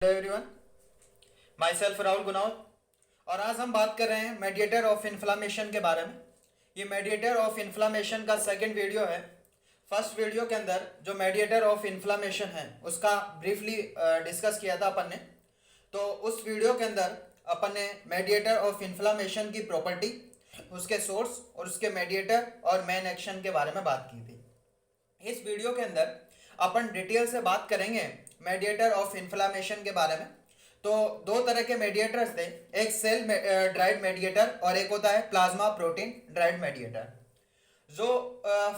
Hello everyone, my self Rahul Gunawat. और आज हम बात कर रहे हैं मेडिएटर ऑफ इन्फ्लामेशन के बारे में। ये मेडिएटर ऑफ इन्फ्लामेशन का सेकंड वीडियो है। फर्स्ट वीडियो के अंदर जो मेडिएटर ऑफ इन्फ्लामेशन है उसका ब्रीफली डिस्कस किया था अपन ने। तो उस वीडियो के अंदर अपन ने मेडिएटर ऑफ इन्फ्लामेशन की प्रॉपर्टी, उसके सोर्स और उसके मेडिएटर और मेन एक्शन के बारे में बात की थी। इस वीडियो के अंदर अपन डिटेल से बात करेंगे मेडिएटर ऑफ इन्फ्लामेशन के बारे में। तो दो तरह के मेडिएटर्स थे, एक सेल ड्राइड मेडिएटर और एक होता है प्लाज्मा प्रोटीन ड्राइड मेडिएटर। जो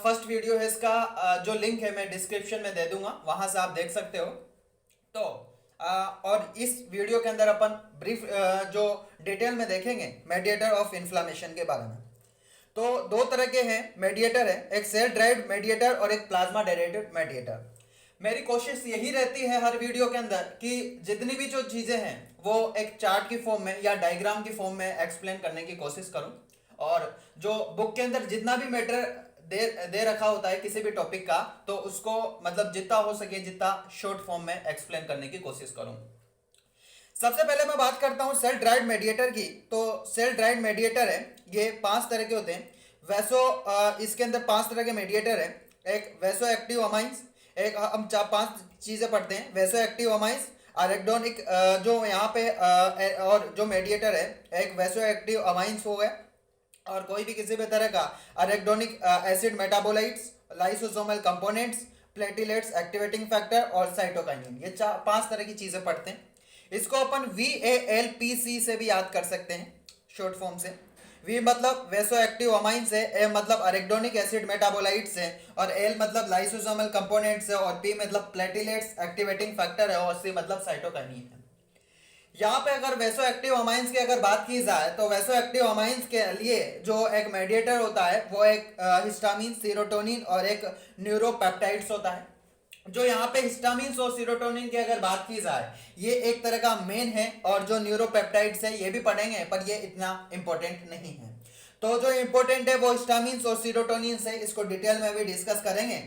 फर्स्ट वीडियो है इसका जो लिंक है मैं डिस्क्रिप्शन में दे दूंगा, वहां से आप देख सकते हो। तो और इस वीडियो के अंदर अपन ब्रीफ जो डिटेल में देखेंगे मेडिएटर ऑफ इन्फ्लामेशन के बारे में। तो दो तरह के हैं मेडिएटर है, एक सेल ड्राइव्ड मेडिएटर और एक प्लाज्मा डायरेक्टेड मेडिएटर। मेरी कोशिश यही रहती है हर वीडियो के अंदर कि जितनी भी जो चीज़ें हैं वो एक चार्ट की फॉर्म में या डायग्राम की फॉर्म में एक्सप्लेन करने की कोशिश करूं। और जो बुक के अंदर जितना भी मैटर दे रखा होता है किसी भी टॉपिक का, तो उसको मतलब जितना हो सके जितना शॉर्ट फॉर्म में एक्सप्लेन करने की कोशिश करूं। सबसे पहले मैं बात करता हूं सेल ड्राइड मेडिएटर की। तो सेल ड्राइड मेडिएटर है, ये 5 तरह के होते हैं। इसके अंदर 5 तरह के मेडिएटर है। एक वैसो एक्टिव अमाइंस, एक हम 5 चीजें पढ़ते हैं। वैसो एक्टिव अमाइंस, अरेक्डोनिक जो यहाँ पे और जो मेडिएटर है, एक वैसो एक्टिव अमाइंस हो गए और कोई भी किसी भी तरह का arachidonic acid metabolites, lysosomal components, platelets, activating factor और साइटोकाइनिन। ये 5 तरह की चीजें पढ़ते हैं। इसको अपन VALPC से भी याद कर सकते हैं शॉर्ट फॉर्म से। V मतलब वैसो एक्टिव अमाइंस है, A मतलब अरेक्डोनिक एसिड मेटाबोलाइट्स है और L मतलब लाइसोसोमल कंपोनेंट्स है और P मतलब प्लेटिलेट्स, एक्टिवेटिंग फैक्टर है और C मतलब साइटोकाइनिन है। यहाँ पे अगर वैसो एक्टिव अमाइंस की अगर बात की जाए तो वैसो एक्टिव अमाइंस के लिए जो एक मेडिएटर होता है वो एक हिस्टामिन, सीरोटोनिन और एक न्यूरोपेप्टाइड्स होता है। जो यहाँ पे हिस्टामिन और सीरोटोनिन की अगर बात की जाए ये एक तरह का मेन है और जो न्यूरोपेप्टाइड्स है ये भी पढ़ेंगे पर ये इतना इंपॉर्टेंट नहीं है। तो जो इंपॉर्टेंट है वो हिस्टामिन और सीरोटोनिन है, इसको डिटेल में भी डिस्कस करेंगे।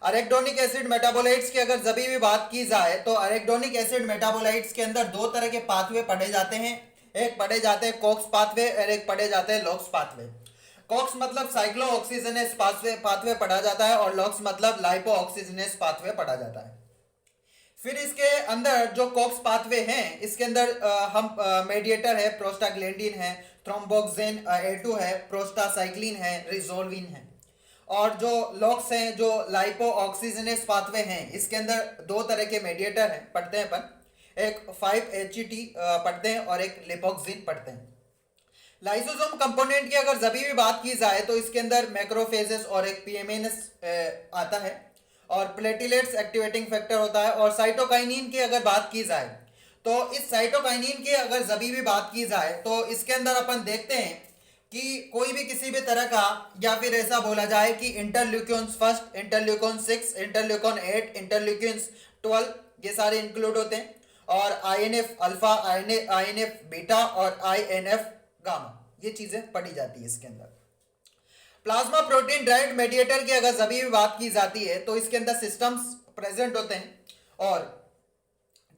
अरेक्डोनिक एसिड मेटाबोलाइट्स की अगर जब भी बात की जाए तो अरेक्डोनिक एसिड मेटाबोलाइट्स के अंदर 2 तरह के पाथवे पढ़े जाते हैं। एक पढ़े जाते हैं कॉक्स पाथवे और एक पढ़े जाते हैं लॉक्स पाथवे। कॉक्स मतलब साइक्लो ऑक्सीजनेस पाथवे पढ़ा जाता है और लॉक्स मतलब लाइपो ऑक्सीजनेस पाथवे पढ़ा जाता है। फिर इसके अंदर जो कॉक्स पाथवे हैं इसके अंदर हम मेडिएटर है, प्रोस्टाग्लैंडिन है, थ्रोम्बोक्सिन A2 है, प्रोस्टासाइक्लिन है, रिजोल्विन है। और जो लॉक्स हैं, जो लाइपो ऑक्सीजनेस पाथवे हैं, इसके अंदर 2 तरह के मेडिएटर हैं पढ़ते हैं अपन। एक 5-HT पढ़ते हैं और एक लिपोक्सिन पढ़ते हैं। लाइसोसोम कंपोनेंट की अगर जब भी बात की जाए तो इसके अंदर मैक्रोफेजेस और एक PMNS आता है और प्लेटिलेट्स एक्टिवेटिंग फैक्टर होता है। और साइटोकाइनिन की अगर बात की जाए तो इस साइटोकाइनिन की अगर जब भी बात की जाए तो इसके अंदर अपन देखते हैं कि कोई भी किसी भी तरह का, या फिर ऐसा बोला जाए कि interleukins first, interleukin 6, interleukin 8, interleukin 12 ये सारे इंक्लूड होते हैं। और INF अल्फा, INF बीटा और INF गामा, ये चीजें पढ़ी जाती है इसके अंदर। प्लाज्मा प्रोटीन ड्राइव्ड मेडिएटर की अगर जब भी बात की जाती है तो इसके अंदर सिस्टम्स प्रेजेंट होते हैं और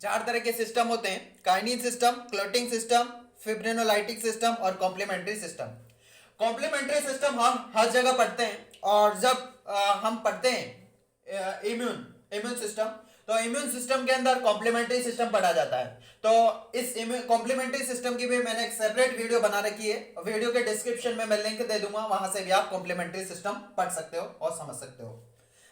4 तरह के सिस्टम होते हैं: kinin system, clotting system, fibrinolytic system और कॉम्प्लीमेंट्री सिस्टम। कॉम्प्लीमेंट्री सिस्टम हम हर जगह पढ़ते हैं और जब हम पढ़ते हैं इम्यून सिस्टम तो इम्यून सिस्टम के अंदर कॉम्प्लीमेंट्री सिस्टम पढ़ा जाता है। तो इस कॉम्प्लीमेंट्री सिस्टम की भी मैंने एक सेपरेट वीडियो बना रखी है, वीडियो के डिस्क्रिप्शन में मैं लिंक दे दूंगा, वहां से भी आप कॉम्प्लीमेंट्री सिस्टम पढ़ सकते हो और समझ सकते हो।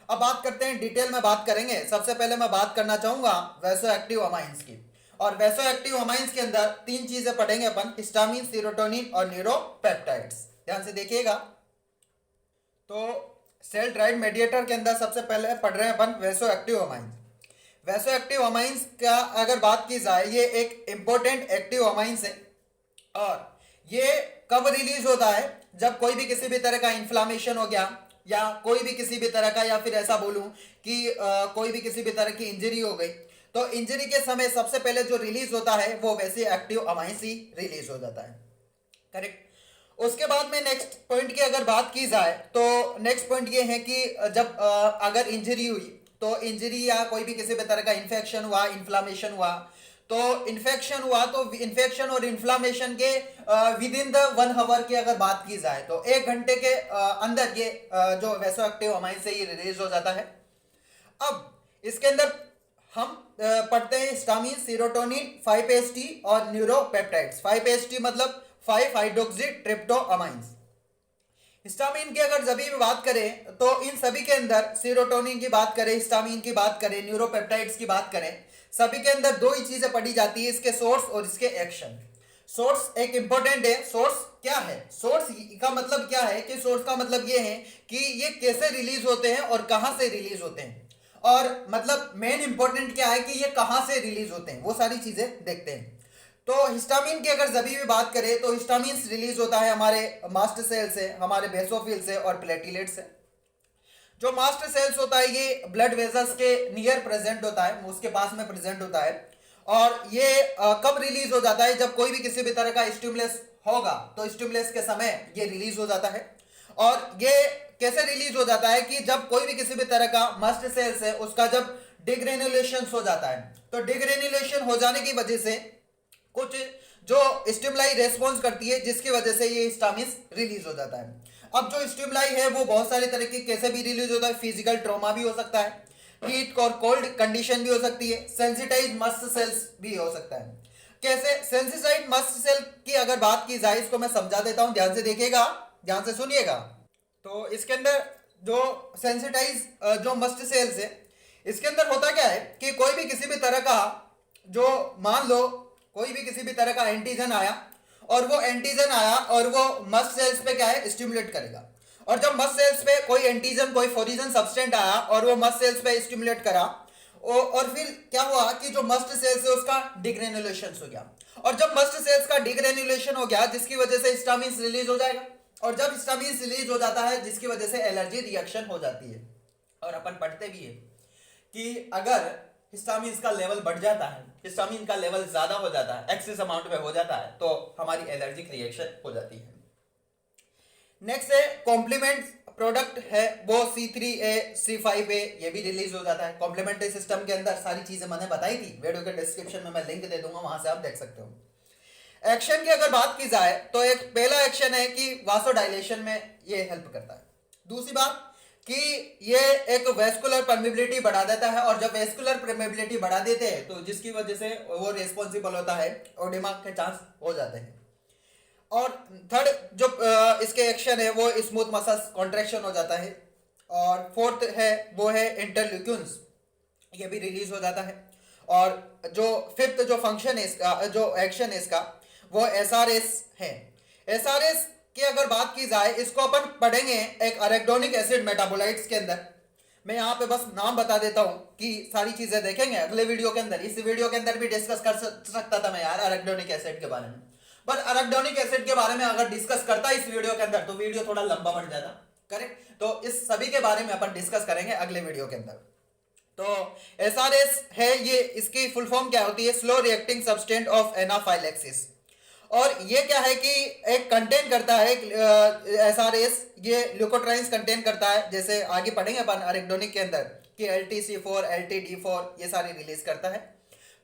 अब बात करते हैं, डिटेल में बात करेंगे। सबसे पहले मैं बात करना चाहूंगा वैसो एक्टिव अमाइंस की। और वैसो एक्टिव अमाइंस के अंदर 3 चीजें पढ़ेंगे अपन: हिस्टामिन, सीरोटोनिन और न्यूरोपेप्टाइड्स। ध्यान से देखिएगा। तो सेल ड्राइव्ड मेडिएटर के अंदर सबसे पहले पढ़ रहे हैं अपन vaso active amines. Vaso active amines का अगर बात की जाए ये एक इंपॉर्टेंट एक्टिव अमाइंस है और ये कब रिलीज होता है? जब कोई भी किसी भी तरह का इन्फ्लामेशन हो गया या कोई भी किसी भी तरह का, या फिर ऐसा बोलूं कि कोई भी किसी भी तरह की इंजरी हो गई, तो इंजरी के समय सबसे पहले जो रिलीज होता है वो वैसे एक्टिव अमाइंस ही रिलीज हो जाता है। करेक्ट। उसके बाद में नेक्स्ट पॉइंट की अगर बात की जाए तो नेक्स्ट पॉइंट ये है कि जब अगर इंजरी हुई तो इंजरी या कोई भी किसी भी तरह का इन्फेक्शन हुआ, इन्फ्लामेशन हुआ, तो इन्फेक्शन हुआ तो इन्फेक्शन और इन्फ्लामेशन के विद इन द 1 आवर की अगर बात की जाए तो 1 घंटे के अंदर ये जो वैसोएक्टिव अमाइन से ये रिलीज हो जाता है। अब इसके अंदर हम पढ़ते हैं हिस्टामिन, सीरोटोनिन, 5-HT और न्यूरोपेप्टाइड्स। 5-HT मतलब 5 हाइड्रोक्सी ट्रिप्टोअमाइंस। हिस्टामिन की अगर सभी भी बात करें तो इन सभी के अंदर सीरोटोनिन की बात करें, हिस्टामिन की बात करें, न्यूरोपेप्टाइड्स की बात करें, सभी के अंदर दो ही चीजें पढ़ी जाती है, इसके सोर्स और इसके एक्शन। सोर्स एक इंपॉर्टेंट है। सोर्स क्या है? सोर्स का मतलब क्या है कि सोर्स का मतलब ये है कि ये कैसे रिलीज होते हैं और कहां से रिलीज होते हैं, और मतलब मेन इंपॉर्टेंट क्या है कि ये कहां से रिलीज होते हैं, वो सारी चीजें देखते हैं। तो हिस्टामिन की अगर सभी भी बात करें तो हिस्टामिन रिलीज होता है हमारे मास्ट सेल से, हमारे बेसोफिल से और प्लेटिलेट से। जो मास्ट सेल्स होता है ये ब्लड वेजल्स के नियर प्रेजेंट होता है, उसके पास में प्रेजेंट होता है। और ये कब रिलीज हो जाता है? जब कोई भी किसी भी तरह का स्टिमुलस होगा तो स्टिमुलस के समय ये रिलीज हो जाता है। और ये कैसे रिलीज हो जाता है कि जब कोई भी किसी भी तरह का मस्ट सेल्स है उसका जब डिग्रेनुलेशन हो जाता है, तो डिग्रेनुलेशन हो जाने की वजह से कुछ जो स्टिमुलाई रेस्पॉन्स करती है जिसकी वजह से ये हिस्टामिन रिलीज हो जाता है। अब जो स्टिमुलाई है वो बहुत सारे तरह के कैसे भी रिलीज होता है। फिजिकल ट्रॉमा भी हो सकता है, हीट और कोल्ड कंडीशन भी हो सकती है, सेंसिटाइज मस्ट सेल्स भी हो सकता है। कैसे? सेंसिटाइज मस्ट सेल की अगर बात की जाए इसको मैं समझा देता हूं, ध्यान से देखिएगा, ध्यान से सुनिएगा। तो इसके अंदर जो सेंसिटाइज जो मस्ट सेल्स है इसके अंदर होता क्या है कि कोई भी किसी भी तरह का जो मान लो कोई भी किसी भी तरह का एंटीजन आया और वो एंटीजन आया और वो मस्ट सेल्स पे क्या है स्टिमुलेट करेगा। और जब मस्ट सेल्स पे कोई एंटीजन कोई फॉरिजन सब्सटेंट आया और वो मस्ट सेल्स पे स्टिमुलेट करा और फिर क्या हुआ कि जो मस्ट सेल्स है उसका डिग्रेनुलेशन हो गया। और जब मस्ट सेल्स का डिग्रेनुलेशन हो गया जिसकी वजह से हिस्टामिन रिलीज हो जाएगा, और जब हिस्टामिन रिलीज हो जाता है जिसकी वजह से एलर्जी रिएक्शन हो जाती है। और अपन पढ़ते भी है कि अगर हिस्टामिन का लेवल बढ़ जाता है, हिस्टामिन का लेवल ज्यादा हो जाता है, एक्सेस अमाउंट में हो जाता है, तो हमारी एलर्जिक रिएक्शन हो जाती है। नेक्स्ट है कॉम्प्लीमेंट प्रोडक्ट है वो C3A, C5A, ये भी रिलीज हो जाता है। कॉम्प्लीमेंट्री सिस्टम के अंदर सारी चीजें मैंने बताई थी, वीडियो के डिस्क्रिप्शन में मैं लिंक दे दूंगा, वहां से आप देख सकते हो। एक्शन की अगर बात की जाए तो एक पहला एक्शन है कि वासोडाइलेशन में ये हेल्प करता है। दूसरी बात कि ये एक वेस्कुलर परमिबिलिटी बढ़ा देता है, और जब वेस्कुलर परमिबिलिटी बढ़ा देते हैं तो जिसकी वजह से वो रिस्पॉन्सिबल होता है ओडेमा के चांस हो जाते हैं। और थर्ड जो इसके एक्शन है वो स्मूथ मसल्स कॉन्ट्रैक्शन हो जाता है। और फोर्थ है वो है इंटरल्यूकिन्स, ये भी रिलीज हो जाता है। और जो फिफ्थ जो फंक्शन है इसका, जो एक्शन है इसका, वो SRS है। SRS की अगर बात की जाए इसको अपन पढ़ेंगे एक अरेक्डोनिक एसिड मेटाबोलाइट्स के अंदर। मैं यहाँ पे बस नाम बता देता हूँ कि सारी चीजें देखेंगे अगले वीडियो के अंदर। इस वीडियो के अंदर भी डिस्कस कर सकता था मैं यार अरेक्डोनिक एसिड के बारे में, पर अरेक्डोनिक एसिड के बारे में अगर डिस्कस करता इस वीडियो के अंदर तो वीडियो थोड़ा लंबा बढ़ जाता, करेक्ट। तो इस सभी के बारे में अपन डिस्कस करेंगे अगले वीडियो के अंदर। तो SRS है ये, इसकी फुल फॉर्म क्या होती है? Slow reacting substance of anaphylaxis. और ये क्या है कि एक कंटेन करता है SRS, ये ल्यूकोट्राइंस कंटेन करता है, जैसे आगे पढ़ेंगे अपन अरेक्डोनिक के अंदर कि LTC4, LTD4 ये सारी रिलीज करता है।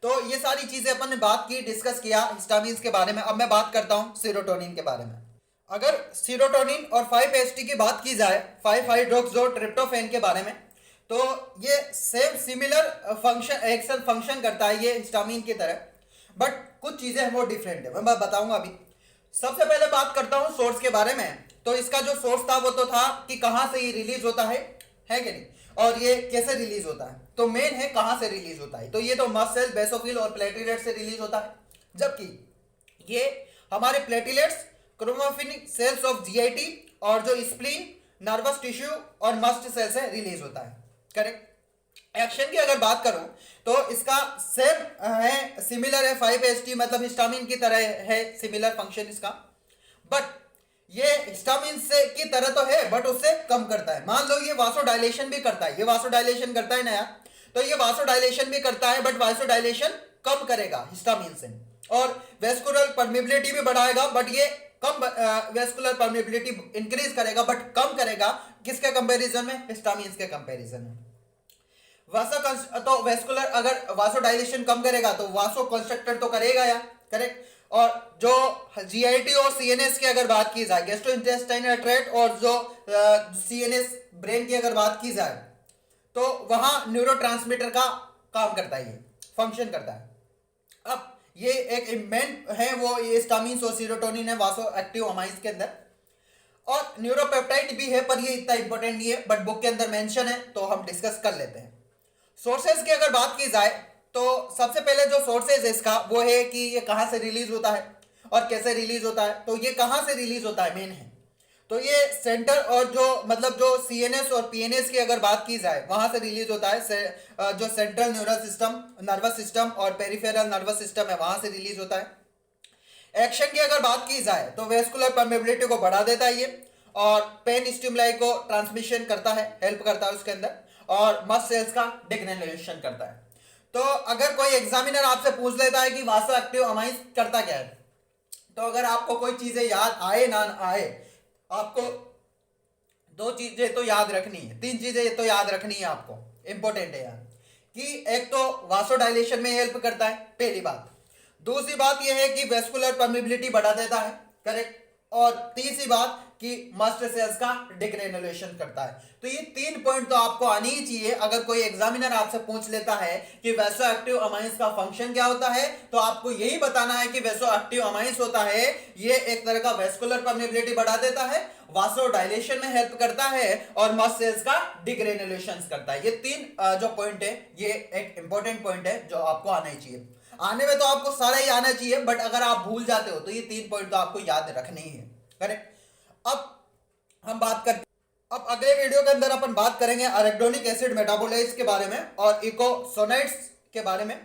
तो ये सारी चीजें अपन ने बात की, डिस्कस किया हिस्टामिन के बारे में। अब मैं बात करता हूँ सीरोटोनिन के बारे में। अगर सीरोटोनिन और 5-HT की बात की जाए, 5 हाइड्रोक्सो ट्रिप्टोफैन के बारे में, तो ये same similar function action function करता है ये हिस्टामिन की तरह, बट कुछ चीजें वो डिफरेंट है, मैं बताऊंगा अभी। सबसे पहले बात करता हूं सोर्स के बारे में। तो इसका जो सोर्स था वो तो था कि कहां से ये रिलीज होता है कि नहीं, और ये कैसे रिलीज होता है। तो मेन है कहां से रिलीज होता है, तो ये तो मस्ट सेल, बेसोफिल और प्लेटिलेट से रिलीज होता है, जबकि ये हमारे प्लेटिलेट्स, क्रोमोफिनिक सेल्स ऑफ GIT और जो स्प्लीन, नर्वस टिश्यू और मस्ट सेल से रिलीज होता है, करेक्ट। एक्शन की अगर बात करूं तो इसका सेम है, सिमिलर है 5-HT, मतलब हिस्टामिन की तरह है, सिमिलर फंक्शन इसका, बट ये हिस्टामिन से की तरह तो है बट उससे कम करता है। मान लो ये वासोडाइलेशन भी करता है, ये वासोडाइलेशन करता है ना यार, तो ये वासोडाइलेशन भी करता है बट वासोडाइलेशन कम करेगा हिस्टामिन से, और वेस्कुलर परमिबिलिटी भी बढ़ाएगा बट ये कम वेस्कुलर परमिबिलिटी इंक्रीज करेगा बट कम करेगा किसके कंपैरिजन में? हिस्टामिन के कंपैरिजन में। तो वेस्कुलर अगर वासोडाइलेशन कम करेगा तो वासो कंस्ट्रक्टर तो करेगा या, करेक्ट। और जो जीआईटी और सीएनएस की अगर बात की जाए, गैस्ट्रोइंटेस्टाइनल ट्रैक्ट, और जो सीएनएस ब्रेन की अगर बात की जाए, तो वहां न्यूरोट्रांसमीटर का काम करता है, ये फंक्शन करता है। अब ये एक मेन है, वो ये हिस्टामिन और सीरोटोनिन है वासो एक्टिव अमाइंस के अंदर, और न्यूरोपेप्टाइड भी है, पर ये इतना इंपॉर्टेंट नहीं है, बट बुक के अंदर मेंशन है तो हम डिस्कस कर लेते हैं। सोर्सेज की अगर बात की जाए तो सबसे पहले जो सोर्सेज है इसका वो है कि ये कहाँ से रिलीज होता है और कैसे रिलीज होता है। तो ये कहाँ से रिलीज होता है मेन है, तो ये सेंटर और जो मतलब जो सीएनएस और पीएनएस की अगर बात की जाए वहां से रिलीज होता है। जो central neural system, nervous system और पेरिफेरल नर्वस सिस्टम है, वहां से रिलीज होता है। एक्शन की अगर बात की जाए तो वेस्कुलर परमेबिलिटी को बढ़ा देता है ये, और पेन स्टिमुलाई को ट्रांसमिशन करता है, हेल्प करता है उसके अंदर, और मस्ट सेल्स का डिग्रेनुलेशन करता है। तो अगर कोई एग्जामिनर आपसे पूछ लेता है कि वासो एक्टिव अमाइंस करता क्या है, तो अगर आपको कोई चीजें याद आए ना आए, आपको दो चीजें तो याद रखनी है, तीन चीजें तो याद रखनी है आपको, इंपॉर्टेंट है यार, कि एक तो वासोडाइलेशन में हेल्प करता है, पहली बात। दूसरी बात यह है कि वेस्कुलर परमिबिलिटी बढ़ा देता है, करेक्ट। और तीसरी बात कि मस्ट सेल्स का डिग्रेनुलेशन करता है। तो ये तीन पॉइंट तो आपको आनी ही चाहिए। अगर कोई एग्जामिनर आपसे पूछ लेता है कि वैसो एक्टिव अमाइंस का फंक्शन क्या होता है, तो आपको यही बताना है कि वैसो एक्टिव अमाइंस होता है, ये एक तरह का वेस्कुलर परमिबिलिटी बढ़ा देता है, वासोडाइलेशन में हेल्प करता है, और मस्ट सेल्स का डिग्रेनुलेशन करता है। ये तीन जो पॉइंट है, ये एक इंपॉर्टेंट पॉइंट है जो आपको आना ही चाहिए। आने में तो आपको सारा ही आना चाहिए, बट अगर आप भूल जाते हो तो ये तीन पॉइंट तो आपको याद रखने ही है, करेक्ट। अब हम बात करते, अब अगले वीडियो के अंदर अपन बात करेंगे अरेक्डोनिक एसिड मेटाबोलाइट्स के बारे में और इकोसोनाइट्स के बारे में।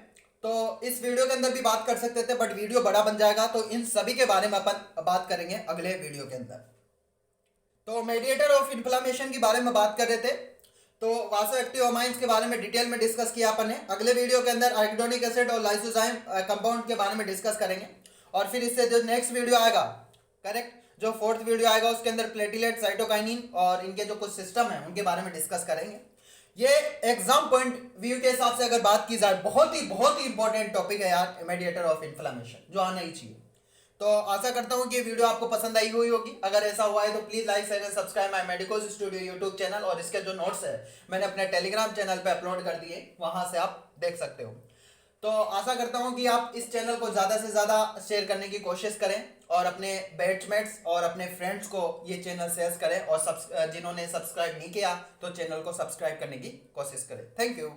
तो इस वीडियो के अंदर भी बात कर सकते थे, बट वीडियो बड़ा बन जाएगा, तो इन सभी के बारे में अपन बात करेंगे अगले वीडियो के अंदर। तो मेडिएटर ऑफ इन्फ्लामेशन के बारे में बात कर रहे थे, तो वासो एक्टिव अमाइंस के बारे में डिटेल में डिस्कस किया अपन ने। अगले वीडियो के अंदर अरेक्डोनिक एसिड और लाइसोजाइम कंपाउंड के बारे में डिस्कस करेंगे, और फिर इससे जो नेक्स्ट वीडियो आएगा, करेक्ट, जो फोर्थ वीडियो आएगा उसके अंदर प्लेटिलेट, साइटोकाइनिन और इनके जो कुछ सिस्टम है उनके बारे में डिस्कस करेंगे। ये एग्जाम पॉइंट व्यू के हिसाब से अगर बात की जाए, बहुत ही इंपॉर्टेंट टॉपिक है यार, मेडिएटर ऑफ इन्फ्लामेशन, जो आना ही चाहिए। तो आशा करता हूँ कि ये वीडियो आपको पसंद आई हुई होगी। अगर ऐसा हुआ है तो please like share and subscribe my medicos studio YouTube channel, और इसके जो नोट्स है मैंने अपने टेलीग्राम चैनल पे अपलोड कर दिए, वहां से आप देख सकते हो। तो आशा करता हूँ कि आप इस चैनल को ज़्यादा से ज़्यादा शेयर करने की कोशिश करें, और अपने बैचमेट्स और अपने फ्रेंड्स को ये चैनल शेयर करें, और जिन्होंने सब्सक्राइब नहीं किया तो चैनल को सब्सक्राइब करने की कोशिश करें। Thank you.